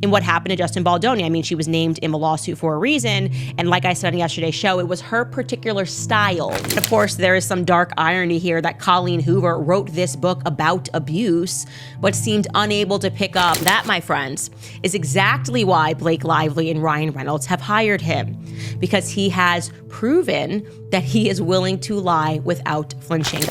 in what happened to Justin Baldoni. I mean, she was named in the lawsuit for a reason, and like I said on yesterday's show, it was her particular style. And of course, there is some dark irony here that Colleen Hoover wrote this book about abuse, but seemed unable to pick up. That, my friends, is exactly why Blake Lively and Ryan Reynolds have hired him, because he has proven that he is willing to lie without flinching.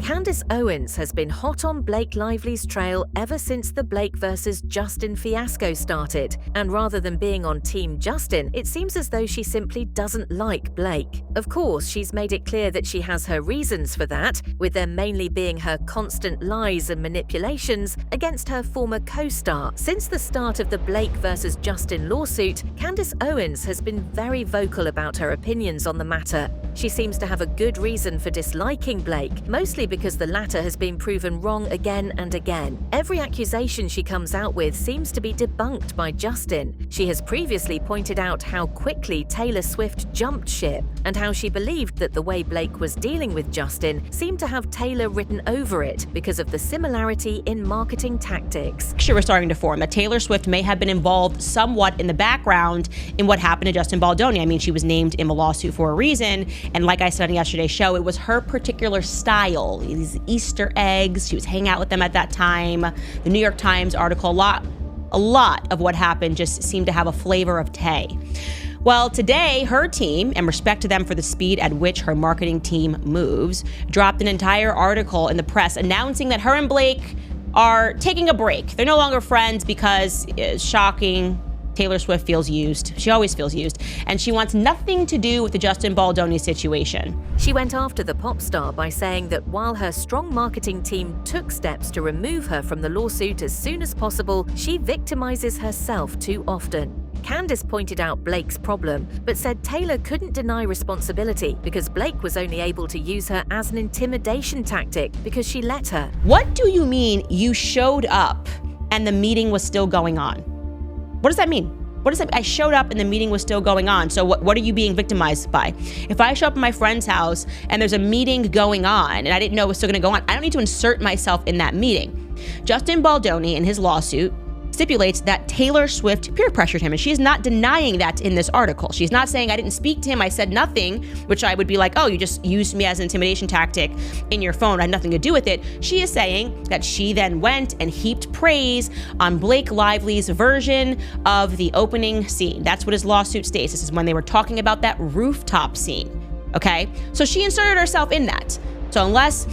Candace Owens has been hot on Blake Lively's trail ever since the Blake versus Justin fiasco started, and rather than being on Team Justin, it seems as though she simply doesn't like Blake. Of course, she's made it clear that she has her reasons for that, with them mainly being her constant lies and manipulations against her former co-star. Since the start of the Blake versus Justin lawsuit, Candace Owens has been very vocal about her opinions on the matter. She seems to have a good reason for disliking Blake, mostly because the latter has been proven wrong again and again. Every accusation she comes out with seems to be debunked by Justin. She has previously pointed out how quickly Taylor Swift jumped ship, and how she believed that the way Blake was dealing with Justin seemed to have Taylor written over it because of the similarity in marketing tactics. We're starting to form that Taylor Swift may have been involved somewhat in the background in what happened to Justin Baldoni. I mean, she was named in the lawsuit for a reason, and like I said on yesterday's show, it was her particular style. These Easter eggs, she was hanging out with them at that time. The New York Times article, a lot of what happened just seemed to have a flavor of Tay. Well, today, her team, and respect to them for the speed at which her marketing team moves, dropped an entire article in the press announcing that her and Blake are taking a break. They're no longer friends because, shocking, Taylor Swift feels used. She always feels used. And she wants nothing to do with the Justin Baldoni situation. She went after the pop star by saying that while her strong marketing team took steps to remove her from the lawsuit as soon as possible, she victimizes herself too often. Candace pointed out Blake's problem, but said Taylor couldn't deny responsibility because Blake was only able to use her as an intimidation tactic because she let her. What do you mean you showed up and the meeting was still going on? What does that mean? What does that mean? I showed up and the meeting was still going on. So what are you being victimized by? If I show up at my friend's house and there's a meeting going on and I didn't know it was still gonna go on, I don't need to insert myself in that meeting. Justin Baldoni in his lawsuit stipulates that Taylor Swift peer pressured him, and she's not denying that in this article. She's not saying I didn't speak to him, I said nothing, which I would be like, oh, you just used me as an intimidation tactic in your phone, I had nothing to do with it. She is saying that she then went and heaped praise on Blake Lively's version of the opening scene. That's what his lawsuit states. This is when they were talking about that rooftop scene, okay? So she inserted herself in that. So unless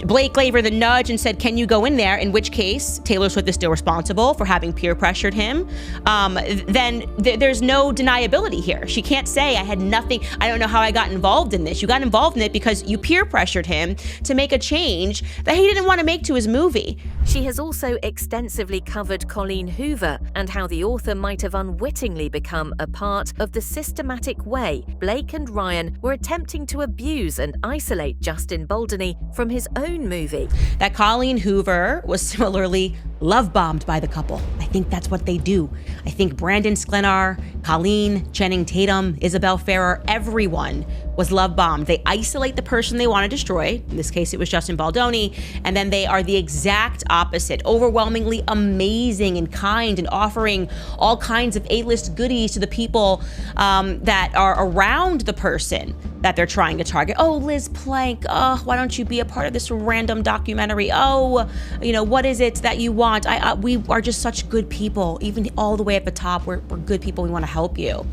Blake gave her the nudge and said, can you go in there, in which case Taylor Swift is still responsible for having peer pressured him, then there's no deniability here. She can't say I had nothing, I don't know how I got involved in this. You got involved in it because you peer pressured him to make a change that he didn't want to make to his movie. She has also extensively covered Colleen Hoover and how the author might have unwittingly become a part of the systematic way Blake and Ryan were attempting to abuse and isolate Justin Baldoni from his own movie. That Colleen Hoover was similarly love-bombed by the couple. I think that's what they do. I think Brandon Sklenar, Colleen, Channing Tatum, Isabel Ferrer, everyone was love-bombed. They isolate the person they want to destroy. In this case, it was Justin Baldoni. And then they are the exact opposite, overwhelmingly amazing and kind and offering all kinds of A-list goodies to the people that are around the person that they're trying to target. Oh, Liz Plank, oh, why don't you be a part of this random documentary? Oh, you know, what is it that you want? We are just such good people, even all the way at the top. We're good people, we want to help you.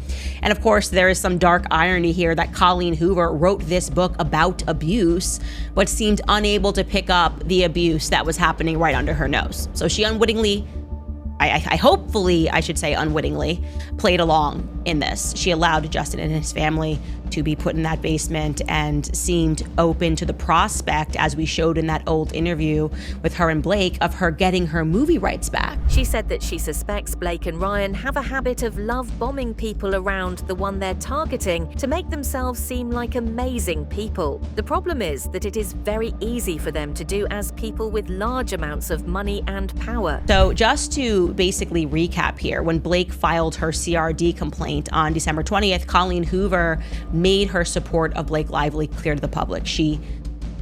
And of course, there is some dark irony here that Colleen Hoover wrote this book about abuse, but seemed unable to pick up the abuse that was happening right under her nose. So she unwittingly, hopefully, I should say unwittingly, played along in this. She allowed Justin and his family to be put in that basement and seemed open to the prospect, as we showed in that old interview with her and Blake, of her getting her movie rights back. She said that she suspects Blake and Ryan have a habit of love-bombing people around the one they're targeting to make themselves seem like amazing people. The problem is that it is very easy for them to do as people with large amounts of money and power. So just to basically recap here, when Blake filed her CRD complaint on December 20th, Colleen Hoover made her support of Blake Lively clear to the public. She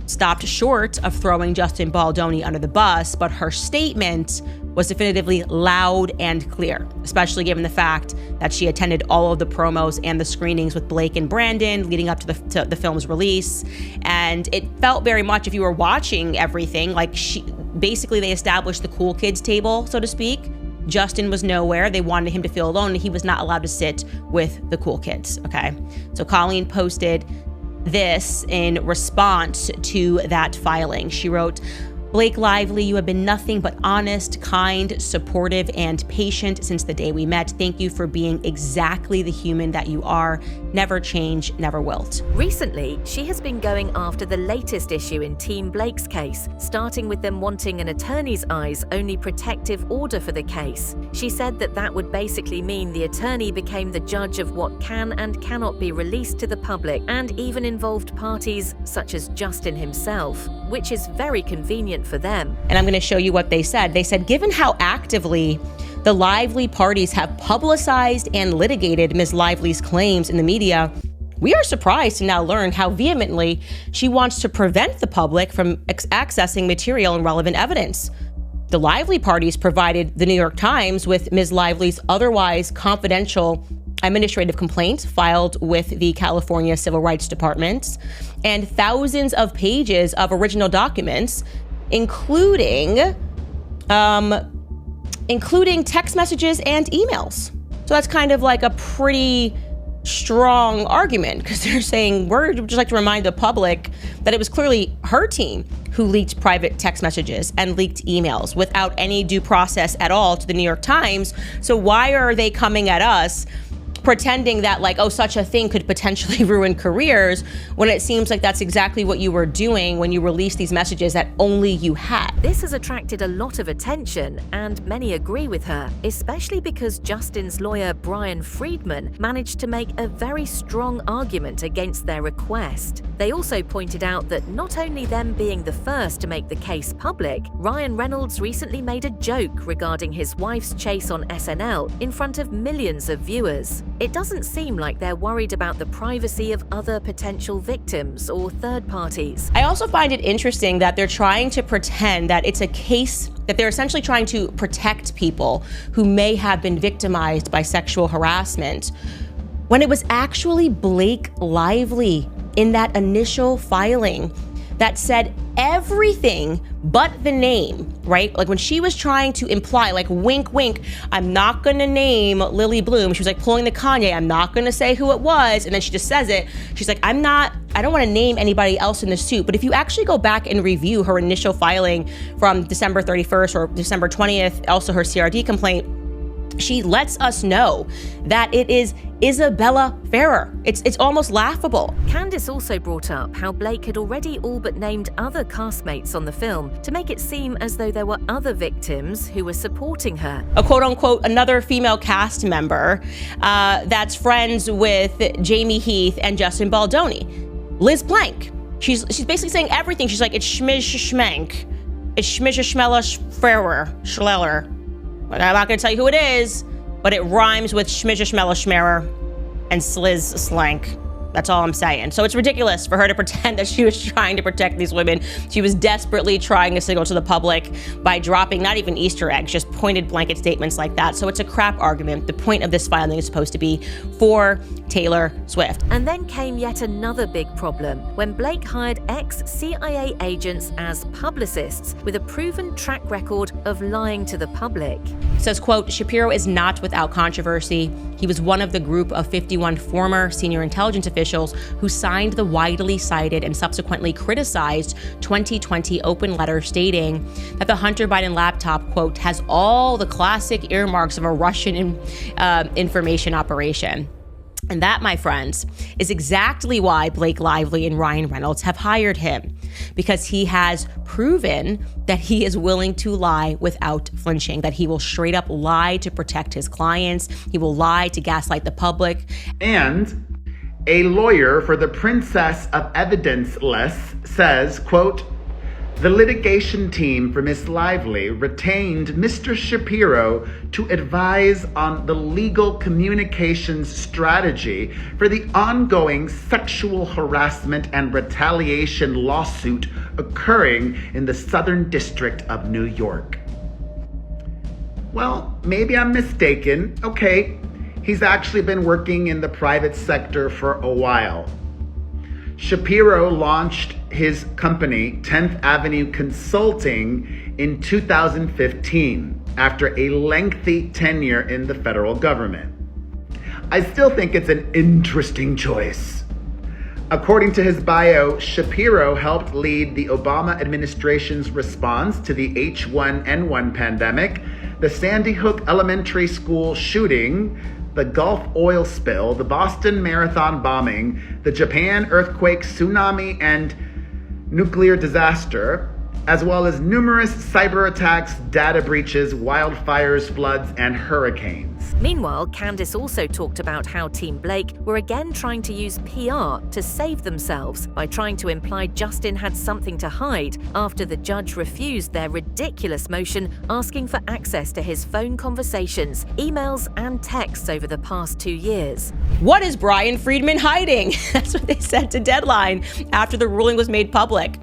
stopped short of throwing Justin Baldoni under the bus, but her statement was definitively loud and clear, especially given the fact that she attended all of the promos and the screenings with Blake and Brandon leading up to the film's release. And it felt very much, if you were watching everything, like they established the cool kids table, so to speak. Justin was nowhere. They wanted him to feel alone, and he was not allowed to sit with the cool kids, okay? So Colleen posted this in response to that filing. She wrote, "Blake Lively, you have been nothing but honest, kind, supportive, and patient since the day we met. Thank you for being exactly the human that you are. Never change, never wilt." Recently, she has been going after the latest issue in Team Blake's case, starting with them wanting an attorney's eyes only protective order for the case. She said that would basically mean the attorney became the judge of what can and cannot be released to the public, and even involved parties such as Justin himself, which is very convenient for them. And I'm going to show you what they said. They said, given how actively the Lively parties have publicized and litigated Ms. Lively's claims in the media, we are surprised to now learn how vehemently she wants to prevent the public from accessing material and relevant evidence. The Lively parties provided the New York Times with Ms. Lively's otherwise confidential administrative complaint filed with the California Civil Rights Department and thousands of pages of original documents, including text messages and emails. So that's kind of like a pretty strong argument, because they're saying, we're just like to remind the public that it was clearly her team who leaked private text messages and leaked emails without any due process at all to the New York Times. So why are they coming at us pretending that such a thing could potentially ruin careers, when it seems like that's exactly what you were doing when you released these messages that only you had? This has attracted a lot of attention, and many agree with her, especially because Justin's lawyer Brian Friedman managed to make a very strong argument against their request. They also pointed out that not only them being the first to make the case public, Ryan Reynolds recently made a joke regarding his wife's chase on SNL in front of millions of viewers. It doesn't seem like they're worried about the privacy of other potential victims or third parties. I also find it interesting that they're trying to pretend that it's a case, that they're essentially trying to protect people who may have been victimized by sexual harassment, when it was actually Blake Lively in that initial filing that said everything but the name, right? Like when she was trying to imply, like wink, wink, I'm not gonna name Lily Bloom. She was like pulling the Kanye, I'm not gonna say who it was. And then she just says it. She's like, I don't wanna name anybody else in the suit. But if you actually go back and review her initial filing from December 31st or December 20th, also her CRD complaint, she lets us know that it is Isabella Ferrer. It's almost laughable. Candace also brought up how Blake had already all but named other castmates on the film to make it seem as though there were other victims who were supporting her. A quote-unquote another female cast member that's friends with Jamie Heath and Justin Baldoni, Liz Blank. She's basically saying everything. She's like, it's schmiz schmank. It's schmiz schmella Ferrer, Schleller. I'm not going to tell you who it is, but it rhymes with schmizza schmella schmerer and sliz slank. That's all I'm saying. So it's ridiculous for her to pretend that she was trying to protect these women. She was desperately trying to signal to the public by dropping not even Easter eggs, just pointed blanket statements like that. So it's a crap argument. The point of this filing is supposed to be for Taylor Swift. And then came yet another big problem when Blake hired ex-CIA agents as publicists with a proven track record of lying to the public. It says, quote, Shapiro is not without controversy. He was one of the group of 51 former senior intelligence officials who signed the widely cited and subsequently criticized 2020 open letter stating that the Hunter Biden laptop, quote, has all the classic earmarks of a Russian information operation. And that, my friends, is exactly why Blake Lively and Ryan Reynolds have hired him, because he has proven that he is willing to lie without flinching, that he will straight up lie to protect his clients. He will lie to gaslight the public. And a lawyer for the Princess of Evidence Less says, quote, The litigation team for Miss Lively retained Mr. Shapiro to advise on the legal communications strategy for the ongoing sexual harassment and retaliation lawsuit occurring in the Southern District of New York. Well, maybe I'm mistaken. Okay, he's actually been working in the private sector for a while. Shapiro launched his company, 10th Avenue Consulting, in 2015 after a lengthy tenure in the federal government. I still think it's an interesting choice. According to his bio, Shapiro helped lead the Obama administration's response to the H1N1 pandemic, the Sandy Hook Elementary School shooting, the Gulf oil spill, the Boston Marathon bombing, the Japan earthquake, tsunami, and nuclear disaster, as well as numerous cyber attacks, data breaches, wildfires, floods, and hurricanes. Meanwhile, Candace also talked about how Team Blake were again trying to use PR to save themselves by trying to imply Justin had something to hide after the judge refused their ridiculous motion asking for access to his phone conversations, emails, and texts over the past 2 years. What is Brian Friedman hiding? That's what they said to Deadline after the ruling was made public.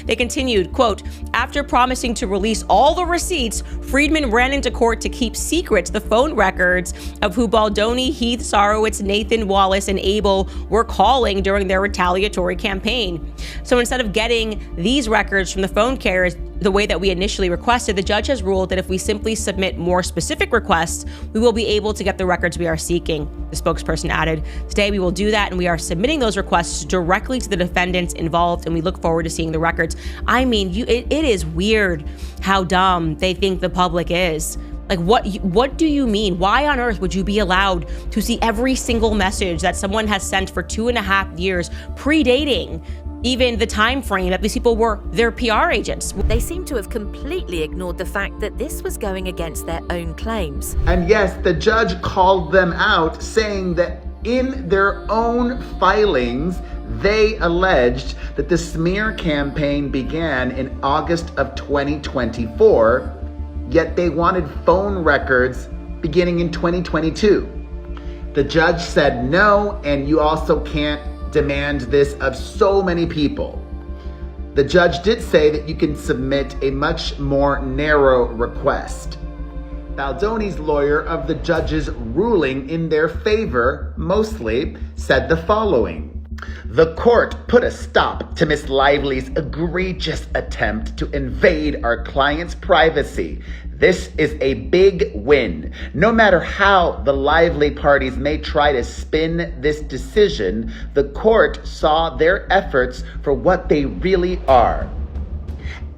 They continued, quote, after promising to release all the receipts, Friedman ran into court to keep secret the phone records of who Baldoni, Heath, Sarowitz, Nathan, Wallace, and Abel were calling during their retaliatory campaign. So instead of getting these records from the phone carriers the way that we initially requested, the judge has ruled that if we simply submit more specific requests, we will be able to get the records we are seeking. The spokesperson added, today we will do that, and we are submitting those requests directly to the defendants involved, and we look forward to seeing the records. I mean, it is weird how dumb they think the public is. Like, what do you mean? Why on earth would you be allowed to see every single message that someone has sent for 2.5 years, predating even the time frame that these people were their PR agents? They seem to have completely ignored the fact that this was going against their own claims. And yes, the judge called them out, saying that in their own filings, they alleged that the smear campaign began in August of 2024, yet they wanted phone records beginning in 2022. The judge said no, and you also can't demand this of so many people. The judge did say that you can submit a much more narrow request. Baldoni's lawyer of the judge's ruling in their favor, mostly, said the following. The court put a stop to Miss Lively's egregious attempt to invade our client's privacy. This is a big win. No matter how the Lively parties may try to spin this decision, the court saw their efforts for what they really are.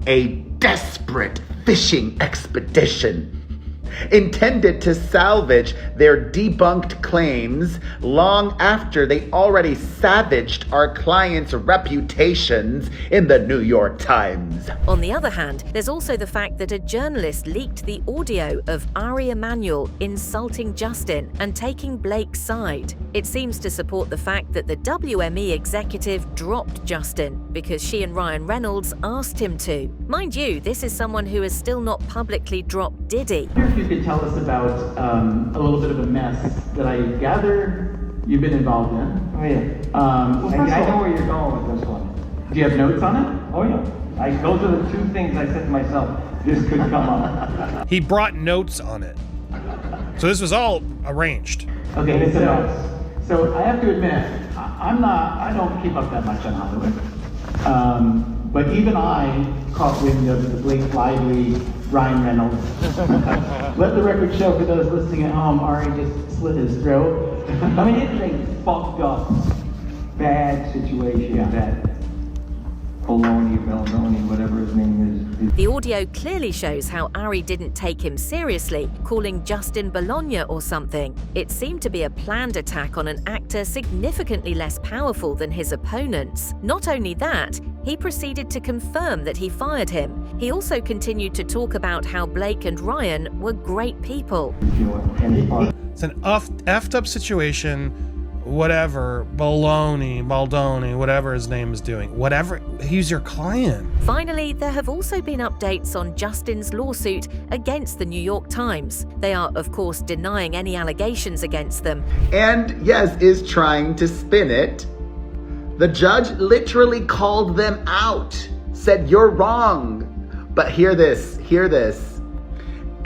A desperate fishing expedition intended to salvage their debunked claims long after they already savaged our clients' reputations in the New York Times. On the other hand, there's also the fact that a journalist leaked the audio of Ari Emanuel insulting Justin and taking Blake's side. It seems to support the fact that the WME executive dropped Justin because she and Ryan Reynolds asked him to. Mind you, this is someone who has still not publicly dropped Diddy. If you could tell us about a little bit of a mess that I gather you've been involved in. Oh yeah. I know where you're going with this one. Do you have notes on it? Oh yeah. Those are the two things I said to myself. This could come up. He brought notes on it. So this was all arranged. Okay, so I have to admit, I don't keep up that much on Hollywood. But even I caught wind of the Blake Lively, Ryan Reynolds. Let the record show for those listening at home, Ari just slit his throat. I mean, it's a fucked up, bad situation that Baldoni, whatever his name is. The audio clearly shows how Ari didn't take him seriously, calling Justin Bologna or something. It seemed to be a planned attack on an actor significantly less powerful than his opponents. Not only that, he proceeded to confirm that he fired him. He also continued to talk about how Blake and Ryan were great people. It's an effed up situation whatever, Baldoni, whatever his name is doing. Whatever, he's your client. Finally, there have also been updates on Justin's lawsuit against the New York Times. They are, of course, denying any allegations against them. And yes, is trying to spin it. The judge literally called them out, said, "You're wrong." But hear this.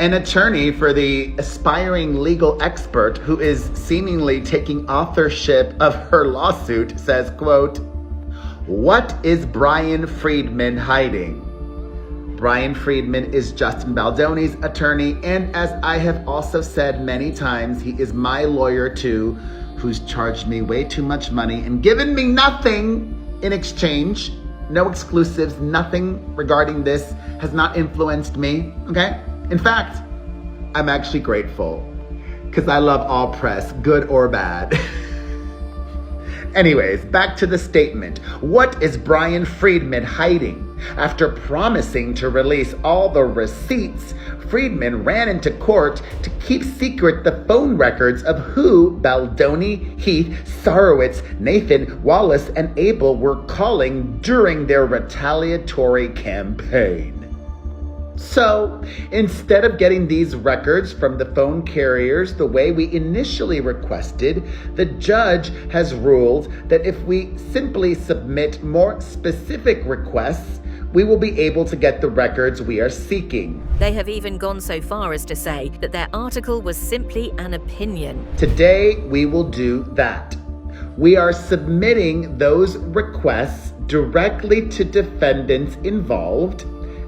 An attorney for the aspiring legal expert who is seemingly taking authorship of her lawsuit says, quote, "What is Brian Friedman hiding?" Brian Friedman is Justin Baldoni's attorney, and as I have also said many times, he is my lawyer too, who's charged me way too much money and given me nothing in exchange. No exclusives, nothing regarding this has not influenced me, okay? In fact, I'm actually grateful because I love all press, good or bad. Anyways, back to the statement. What is Brian Friedman hiding? After promising to release all the receipts, Friedman ran into court to keep secret the phone records of who Baldoni, Heath, Sarowitz, Nathan, Wallace, and Abel were calling during their retaliatory campaign. So, instead of getting these records from the phone carriers the way we initially requested, the judge has ruled that if we simply submit more specific requests, we will be able to get the records we are seeking. They have even gone so far as to say that their article was simply an opinion. Today, we will do that. We are submitting those requests directly to defendants involved,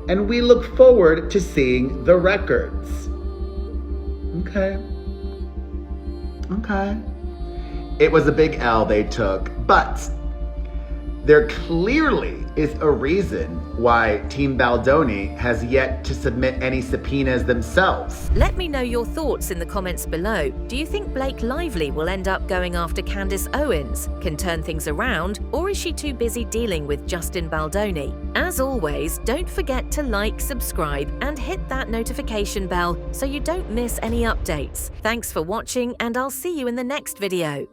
and we look forward to seeing the records. Okay. It was a big L they took, but there clearly is a reason why Team Baldoni has yet to submit any subpoenas themselves. Let me know your thoughts in the comments below. Do you think Blake Lively will end up going after Candace Owens, can turn things around, or is she too busy dealing with Justin Baldoni? As always, don't forget to like, subscribe, and hit that notification bell so you don't miss any updates. Thanks for watching, and I'll see you in the next video.